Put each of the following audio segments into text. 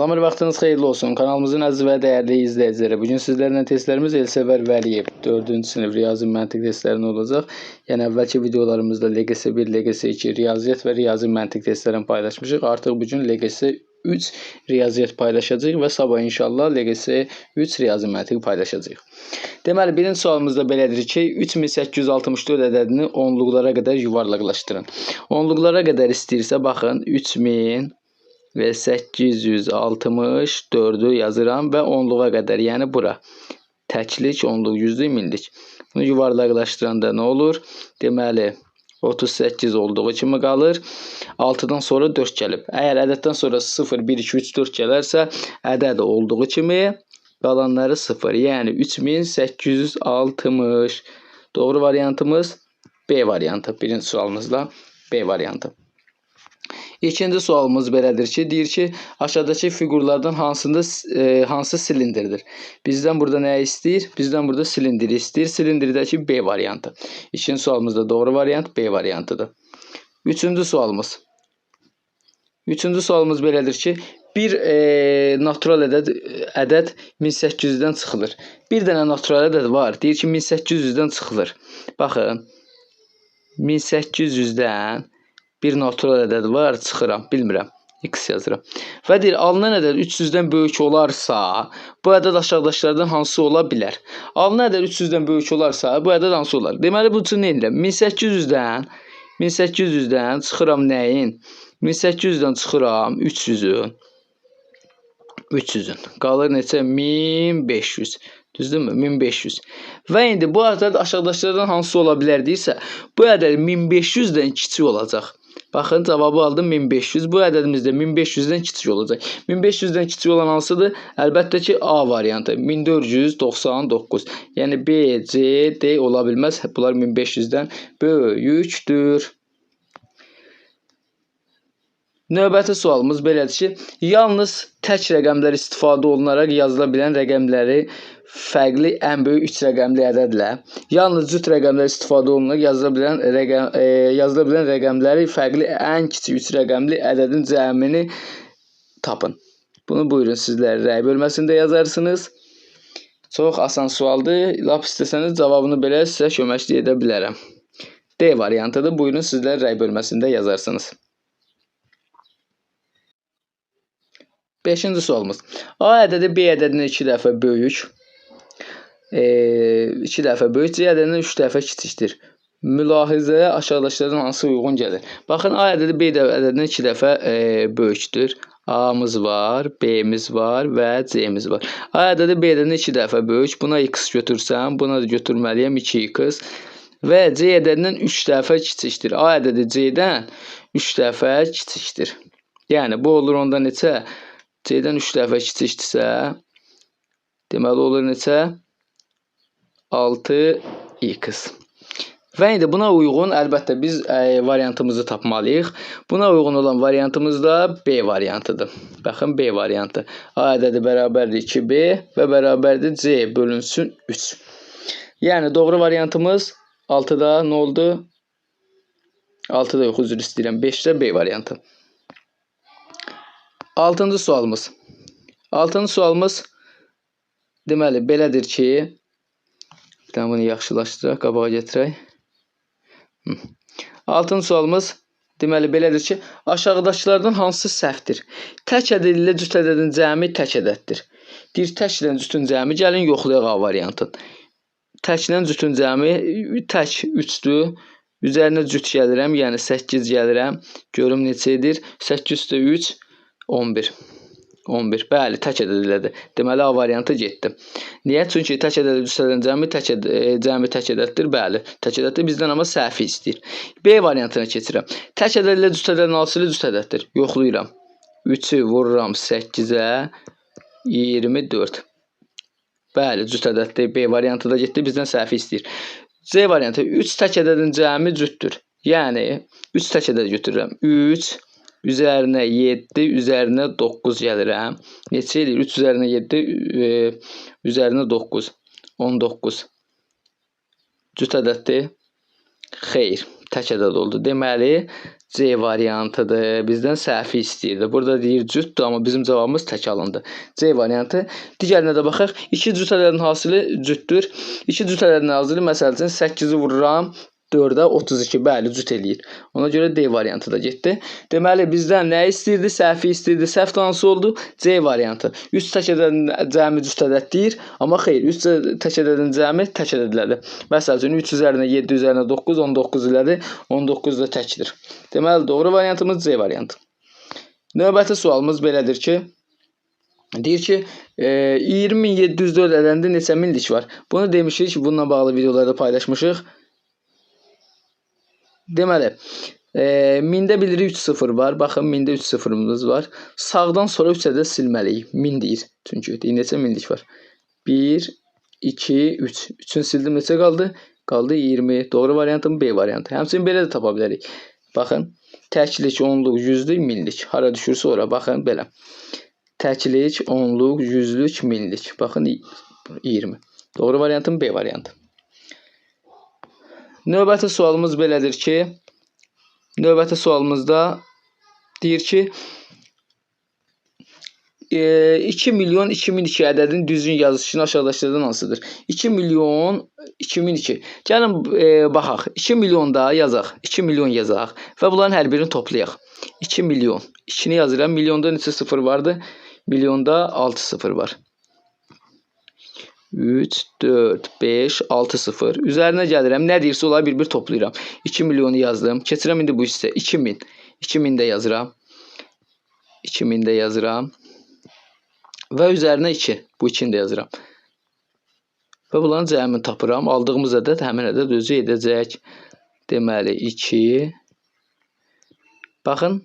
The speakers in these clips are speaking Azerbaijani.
Salamlar, vaxtınız xeyirli olsun. Kanalımızın əziz və dəyərli izləyiciləri. Bugün sizlərlə testlərimiz Elsəvər Vəliyev 4-cü sinif riyazi məntiq testlərini olacaq. Yəni əvvəlki videolarımızda LGS1, LGS2 riyaziyyat və riyazi məntiq testlərini paylaşmışıq. Artıq bugün LGS3 riyaziyyat paylaşacağıq və sabah inşallah LGS3 riyazi məntiq paylaşacağıq. Deməli, birinci sualımızda belədir ki, 3864 ədədini onluqlara qədər yuvarlaqlaşdırın. Onluqlara qədər istəyirsə, baxın, 3000 və 864'ü yazıram və onluğa qədər, yəni bura. Təklik, onluq, yüzlük, minlik. Bunu yuvarlaqlaşdıranda nə olur? Deməli, 38 olduğu kimi qalır. 6-dan sonra 4 gəlib. Əgər ədəddən sonra 0, 1, 2, 3, 4 gələrsə, ədəd olduğu kimi qalanları 0. Yəni 3860. Doğru variantımız B variantı. Birinci sualımızda B variantı. İkinci sualımız belədir ki, deyir ki, aşağıdakı fiqurlardan hansı silindirdir? Bizdən burada nə istəyir? Bizdən burada silindiri istəyir. Silindirdəki B variantı. İkinci sualımızda doğru variant B variantıdır. Üçüncü sualımız. Üçüncü sualımız belədir ki, bir natural ədəd 1800-dən çıxılır. Bir dənə natural ədəd var. Deyir ki, 1800-dən çıxılır. Baxın, 1800-dən bir natural ədəd var, çıxıram, bilmirəm, x yazıram. Və deyir, alınan ədəd 300-dən böyük olarsa, bu ədəd aşağıdakılardan hansı ola bilər? Alınan ədəd 300-dən böyük olarsa, bu ədəd hansı olar? Deməli, bu üçün nə edirəm? 1800-dən çıxıram nəyin? 1800-dən çıxıram 300-ün. 300-ün. Qalır neçə? 1500. Düzdürmü? 1500. Və indi bu ədəd aşağıdakılardan hansı ola bilər deyirsə, bu ədəd 1500-dən kiçik olacaq. Baxın, cavabı aldım 1500. Bu ədədimizdə 1500-dən kiçik olacaq. 1500-dən kiçik olan hansıdır? Əlbəttə ki, A variantı. 1499. Yəni B, C, D ola bilməz. Bunlar 1500-dən böyükdür. Növbəti sualımız belədir ki, yalnız tək rəqəmlər istifadə olunaraq yazıla bilən rəqəmləri fərqli ən böyük 3 rəqəmli ədədlə, yalnız cüt rəqəmlər istifadə olunaraq yazıla bilən rəqəmləri fərqli ən kiçik 3 rəqəmli ədədin cəmini tapın. Bunu buyurun sizlər rəy bölməsində yazarsınız. Çox asan sualdır. Lap istəsəniz cavabını belə sizə köməklik edə bilərəm. D variantıdır. Buyurun sizlər rəy bölməsində yazarsınız. 5-ci sualımız. A ədədi B ədədinə 2 dəfə böyük. 2 dəfə böyük. C ədədinə 3 dəfə kiçikdir. Mülahizəyə aşağıdakılardan hansı uyğun gəlir? Baxın, A ədədi B ədədinə 2 dəfə böyükdür. A'mız var, B'miz var və C'miz var. A ədədi B ədədinə 2 dəfə böyük. Buna x götürsəm, buna da götürməliyəm 2x. Və C ədədindən 3 dəfə kiçikdir. A ədədi C-dən 3 dəfə kiçikdir. Yəni, bu olur onda neçə? C-dən 3 dəfə kiçikdirsə, deməli olur neçə? 6x. Və indi buna uyğun, əlbəttə biz variantımızı tapmalıyıq. Buna uyğun olan variantımız da B variantıdır. Baxın, B variantı. A ədədi bərabərdir 2B və bərabərdir C bölünsün 3. Yəni, doğru variantımız 6-da nə oldu? 6-da yox, üzr istəyirəm. 5-də B variantı. 6-cı sualımız. 6-cı sualımız deməli belədir ki, bir dənə bunu yaxşılaşdıraq, qabağa gətirək. 6-cı sualımız deməli belədir ki, aşağıdakılardan hansı səhvdir? Tək ədəd ilə cüt ədədin cəmi tək ədəddir. Deyir, təklə cütün cəmi, gəlin yoxlayaq A variantını. Təklə cütün cəmi tək 3-dür. Üzərinə cüt gəlirəm, yəni 8 gəlirəm. Görüm neçə edir? 8 + 3 11. 11. Bəli, tək ədədilədir. Deməli, A variantı getdi. Niyə? Çünki tək ədədi cüt ədədin cəmi tək ədəddir. Bəli, tək ədəddir. Bizdən amma səhvi istəyir. B variantına keçirəm. Tək ədəd ilə cüt ədədin hansı cüt ədəddir? Yoxlayıram. 3-ü vururam 8-ə 24. Bəli, cüt ədəddir. B variantı da getdi. Bizdən səhvi istəyir. C variantı. 3 tək ədədin cəmi cütdür. Yəni, 3 tək ədəd götürürəm. 3 üzərinə 7, üzərinə 9 gəlirəm. Neçə edir? 3 üzərinə 7, üzərinə 9. 19. Cüt ədəddir? Xeyr. Tək ədəd oldu. Deməli, C variantıdır. Bizdən səhvi istəyirdi. Burada deyir cütdür, amma bizim cavabımız tək alındı. C variantı. Digərinə də baxaq. 2 cüt ədədin hasili cütdür. 2 cüt ədədin hasili, məsəl üçün 8-i vururam 4-ə 32. Bəli, cüt eləyir. Ona görə D variantı da getdi. Deməli, bizdən nə istəyirdi? Səhvi istəyirdi. Səhv hansı oldu? C variantı. 3 tək ədədin cəmi cüt ədəd deyir. Amma xeyr, 3 tək ədədin cəmi tək ədədlədir. Məsəl üçün 3 üzərinə 7 üzərinə 9, 19 ilədir. 19 da təkdir. Deməli, doğru variantımız C variantı. Növbəti sualımız belədir ki, deyir ki, 20704 ədədində neçə minlik var? Bunu demişik, bununla bağlı videolarda paylaşmışıq. Deməli, mində bilirik 3 sıfır var. Baxın, mində 3 sıfırımız var. Sağdan sonra 3 ədəd silməliyik. Min deyir. Çünki neçə minlik var? 1, 2, 3. 3-ünü sildim, neçə qaldı? Qaldı 20. Doğru variantım B variantı. Həmçinin belə də tapa bilərik. Baxın, təklik, onluq, yüzlük, minlik. Hara düşürsə ora. Baxın, belə. Təklik, onluq, yüzlük, minlik. Baxın, 20. Doğru variantım B variantı. Növbəti sualımız belədir ki, növbəti sualımızda deyir ki, 2 milyon 2002 ədədin düzgün yazılışını aşağıdakılardan hansıdır? 2 milyon 2002. Gəlin baxaq. 2 milyon da yazaq. 2 milyon yazaq və bunların hər birini toplayaq. 2 milyon. 2-ni yazıram. Milyonda neçə sıfır vardı? Milyonda 6 sıfır var. 3, 4, 5, 6, 0. Üzərinə gəlirəm. Nə deyirsə onları bir-bir toplayıram. 2 milyonu yazdım. Keçirəm indi bu hissə. 2000. 2000 də yazıram. 2000 də yazıram. Və üzərinə 2. Bu 2-ni də yazıram. Və bunların cəmini tapıram. Aldığımız ədəd həmin ədəd özü edəcək. Deməli 2. Baxın,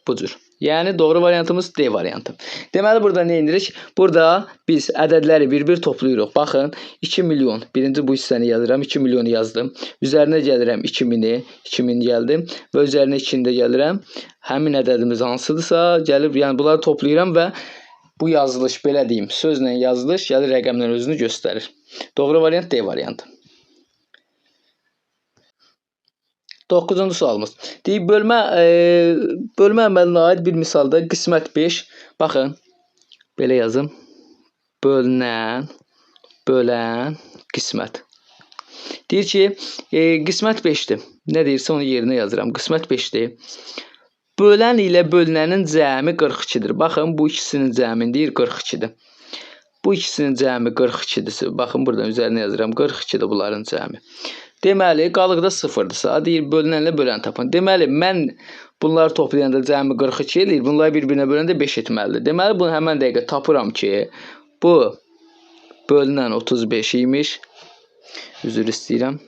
bu cür. Yəni doğru variantımız D variantı. Deməli burada nə edirik? Burada biz ədədləri bir-bir toplayırıq. Baxın, 2 milyon. Birinci bu hissəni yazıram. 2 milyonu yazdım. Üzərinə gəlirəm 2000-i. 2000 gəldim və üzərinə 2-ni də gəlirəm. Həmin ədədimiz hansıdırsa gəlib, yəni bunları toplayıram və bu yazılış, belə deyim, sözlə yazılış gəlir rəqəmlə özünü göstərir. Doğru variant D variantı. 9-cu sualımız. Deyir, bölmə əməlinə aid bir misalda qismət 5. Baxın, belə yazım. Bölünən, bölən, qismət. Deyir ki, qismət 5-dir. Nə deyirsə onu yerinə yazıram. Qismət 5-dir. Bölən ilə bölünənin cəmi 42-dir. Baxın, bu ikisinin cəmini deyir 42-dir. Bu ikisinin cəmi 42-dir. Baxın, buradan üzərinə yazıram. 42-dir bunların cəmi. Deməli, qalıqda 0-dırsa, deyir, bölünənlə bölən tapın. Deməli, mən bunları toplayanda cəmi 42 eləyir. Bunları bir-birinə böləndə 5 etməlidir. Deməli, bunu həmən dəqiqə tapıram ki, bu bölünən 35 imiş. Üzr istəyirəm.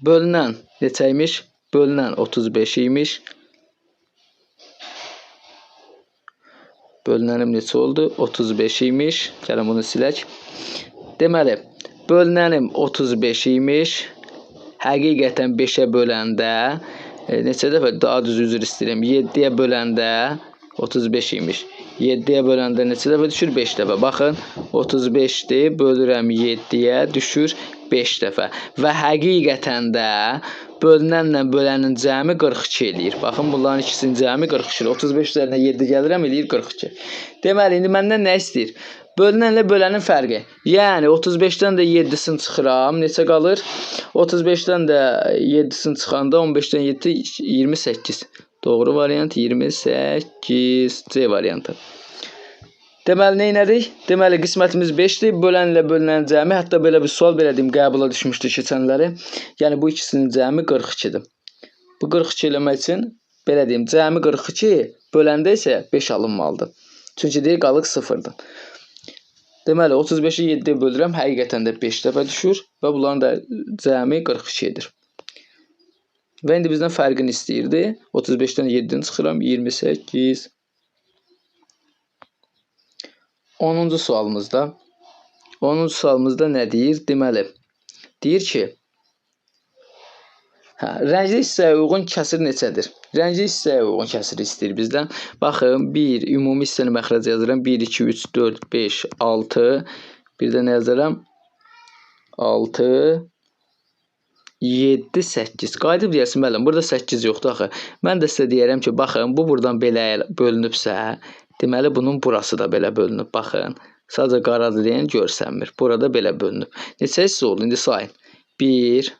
Bölünən neçə imiş? Bölünən 35 imiş. Bölünənim neçə oldu? 35 imiş. Gəlin bunu silək. Deməli, bölünənim 35 imiş. Həqiqətən 5-ə böləndə neçə dəfə daha düz üzr istəyirəm. 7-yə böləndə 35 imiş. 7-yə böləndə neçə dəfə düşür? 5 dəfə. Baxın, 35-dir, bölürəm 7-yə, düşür 5 dəfə. Və həqiqətən də bölünənlə bölənin cəmi 42 eləyir. Baxın, bunların ikisinin cəmi 42. 35 üzərinə 7 gəlirəm, eləyir 42. Deməli, indi məndən nə istəyir? Bölünənlə bölənin fərqi. Yəni 35-dən də 7-sini çıxıram. Neçə qalır? 35-dən də 7-sini çıxanda 15-dən 7 28. Doğru variant 28. C variantı. Deməli, nə elədik? Deməli, qismətimiz 5-dir. Bölənlə bölünənin cəmi. Hətta belə bir sual belə deyim, qəbula düşmüşdü keçənləri. Yəni bu ikisinin cəmi 42-dir. Bu 42 eləmək üçün belə deyim, cəmi 42, böləndə isə 5 alınmalıdır. Çünki deyir, qalıq 0-dır. Deməli, 35-i 7-yə bölürəm, həqiqətən də 5 dəfə düşür və bunların da cəmi 42-dir. Və indi bizdən fərqini istəyirdi. 35-dən 7-ni çıxıram, 28. 10-cu sualımızda. 10-cu sualımızda nə deyir? Deməli, deyir ki, rəngli hissəyə uyğun kəsir neçədir? Rəngli hissəyə uyğun kəsir istəyir bizdən. Baxın, 1, ümumi hissəni məxrəcə yazıram. 1, 2, 3, 4, 5, 6. Bir də nə yazaram? 6, 7, 8. Qayıdıb deyərsin, müəllim, burada 8 yoxdur axı. Mən də sizə deyərəm ki, baxın, bu buradan belə bölünübsə, deməli bunun burası da belə bölünüb. Baxın, sadəcə qaradır deyən görsənmir. Burada belə bölünüb. Neçə hissə oldu? İndi sayın. 1,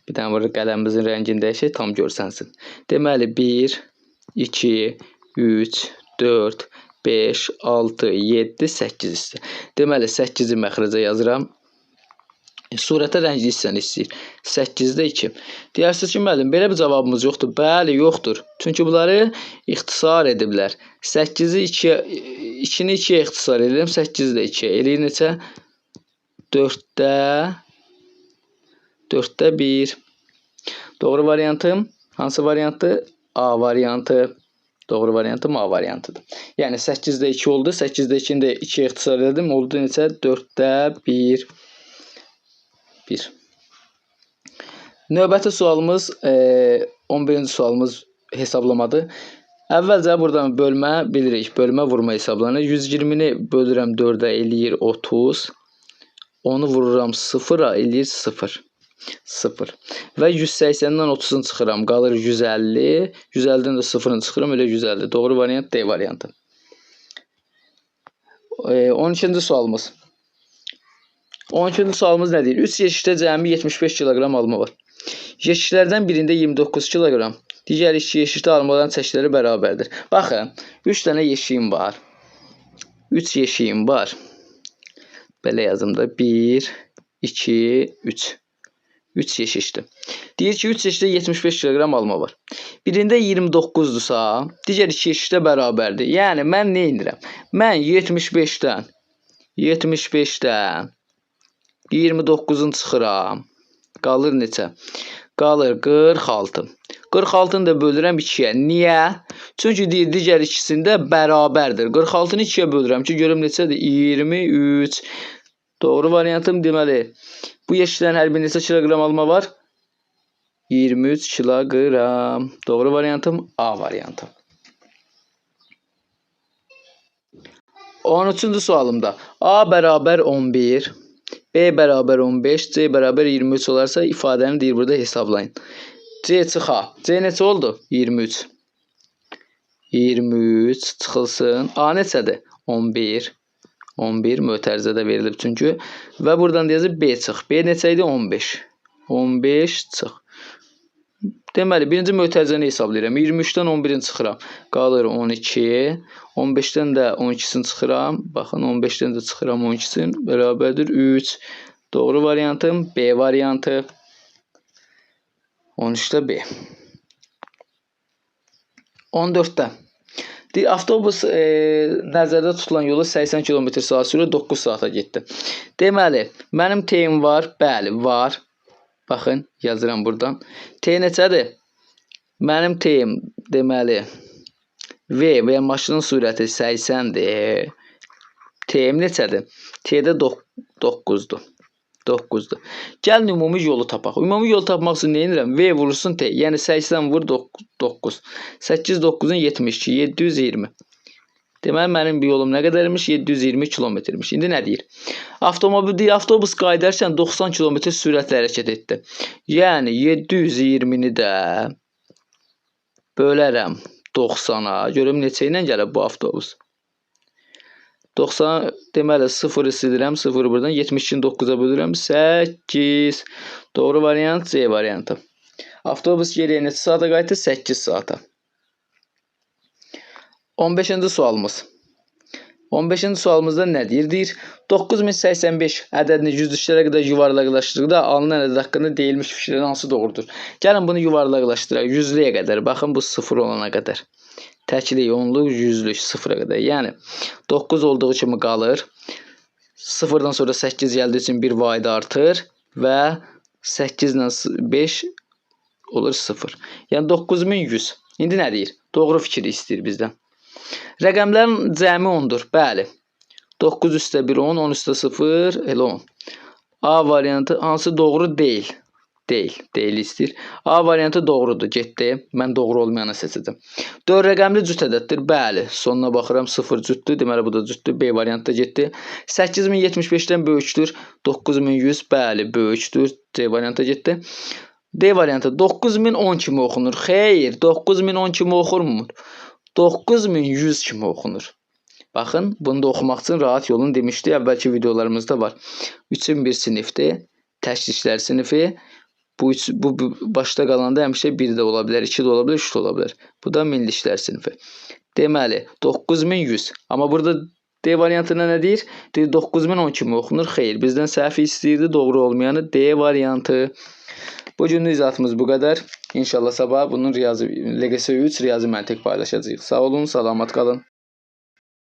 bir dənə burada qələmimizin rəngini dəyişək, tam görsənsin. Deməli 1, 2, 3, 4, 5, 6, 7, 8 hissə. Deməli 8-i məxrəcə yazıram. Surətə rəngli hissəni istəyir. 8-də 2. Deyirsiniz ki, müəllim, belə bir cavabımız yoxdur. Bəli, yoxdur. Çünki bunları ixtisar ediblər. 8-i 2-ni 2-yə ixtisar edirəm. 8-i də 2-yə. Eləyir neçə? 4-də 1. Doğru variantım hansı variantdır? A variantı. Doğru variantım A variantıdır. Yəni 8-də 2 oldu. 8-də 2-ni də 2-yə ixtisar edim. Oldu neçə? 4-də 1. Növbəti sualımız 11-ci sualımız hesablamadır. Əvvəlcə buradan bölmə bilirik. Bölmə vurma hesablanır. 120-ni bölürəm 4-ə eləyir 30. Onu vururam 0-a eləyir 0. 0. Və 180-dən 30-unu çıxıram. Qalır 150. 150-dən də 0-ını çıxıram. Elə 150. Doğru variant D variantı. 12-ci sualımız. 12-ci sualımız nə deyir? 3 yeşikdə cəmi 75 kiloqram alma var. Yeşiklərdən birində 29 kiloqram, digər 2 yeşikdə almaların çəkiləri bərabərdir. Baxın, 3 dənə yeşiyim var. 3 yeşiyim var. Belə yazım da 1, 2, 3. 3 yeşikdir. Deyir ki, 3 yeşikdə 75 kiloqram alma var. Birində 29-dursa, digər 2 yeşikdə bərabərdir. Yəni, mən nə edirəm? Mən 75-dən 29-unu çıxıram. Qalır neçə? Qalır 46. 46-nı da bölürəm 2-yə. Niyə? Çünki deyir, digər ikisində bərabərdir. 46-nı 2-yə bölürəm ki, görüm neçədir? 23. Doğru variantım deməli. Bu yeşiklərin hər bir neçə kiloqram alma var? 23 kiloqram. Doğru variantım A variantı. 13-cü sualımda A bərabər 11, B bərabər 15, C bərabər 23 olarsa ifadəni deyir burada hesablayın. C çıx A. C neçə oldu? 23. 23 çıxılsın. A neçədir? 11. 11 mötərizədə verilib çünki. Və buradan deyəcək B çıx. B neçə idi? 15. 15 çıx. Deməli, birinci mötərizəni hesablayıram. 23-dən 11-ini çıxıram. Qalır 12. 15-dən də 12-sini çıxıram. Baxın, 15-dən də çıxıram 12-sini. Bərabərdir 3. Doğru variantım B variantı. 13-də B. 14-də. Avtobus nəzərdə tutulan yolu 80 km/saat sürətlə 9 saata getdi. Deməli, mənim T-im var. Bəli, var. Baxın, yazıram buradan. T neçədir? Mənim T-im deməli V və maşının sürəti 80-dir. T-im neçədir? T-də 9-dur. 9-dur. Gəlin ümumi yolu tapaq. Ümumi yolu tapmaq üçün nə edirəm? V vurursun T. Yəni 80 vur 9. 8 9-un 72. 720. Deməli, mənim bir yolum nə qədərmiş? 720 kilometrmiş. İndi nə deyir? Avtobus qayıdarkən 90 kilometr sürətlə hərəkət etdi. Yəni, 720-ni də bölərəm 90-a. Görüm neçə ilə gəlir bu avtobus. 90, deməli, 0-ı silirəm. 0-ı buradan 72-ni 9-a bölürəm. 8. Doğru variant C variantı. Avtobus geriyə neçə saata qayıtdı? 8 saata. 15-ci sualımız. 15-ci sualımızda nə deyir? Deyir, 9085 ədədini yüzlüklərə qədər yuvarlaqlaşdırdıqda alınan ədəd haqqında deyilmiş fikirlər hansı doğrudur? Gəlin bunu yuvarlaqlaşdıraq. Yüzlüyə qədər. Baxın, bu 0 olana qədər. Təklik, onluq, yüzlük 0-a qədər. Yəni, 9 olduğu kimi qalır. 0-dan sonra 8 gəldiyi üçün bir vahid artır və 8 ilə 5 olur 0. Yəni, 9100. İndi nə deyir? Doğru fikri istəyir bizdən. Rəqəmlərin cəmi 10-dur. Bəli. 9 üstə 1 10, 10 üstə 0, elə 10. A variantı hansı doğru deyil? Deyil. Deyil istəyir. A variantı doğrudur. Getdi. Mən doğru olmayanı seçəcəm. 4 rəqəmli cüt ədəddir. Bəli. Sonuna baxıram 0 cütdür. Deməli bu da cütdür. B variantı da getdi. 8075-dən böyükdür. 9100. Bəli, böyükdür. C variantı getdi. D variantı 9010 kimi oxunur. Xeyr, 9010 kimi oxunmur. 9100 kimi oxunur. Baxın, bunu da oxumaq üçün rahat yolunu demişdik. Əvvəlki videolarımızda var. 3-ün 1 sinifdir. Təşkilçilər sinifi. Bu başda qalanda həmişə 1 də ola bilər, 2 də ola bilər, 3 də ola bilər. Bu da minliklər sinifi. Deməli, 9100. Amma burada D variantına nə deyir? Deyir 9010 kimi oxunur. Xeyr, bizdən səhv istəyirdi, doğru olmayanı D variantı. Bu günlük izahatımız bu qədər. İnşallah sabah bunun LGS 3 riyazi məntiq paylaşacağıq. Sağ olun, salamat qalın.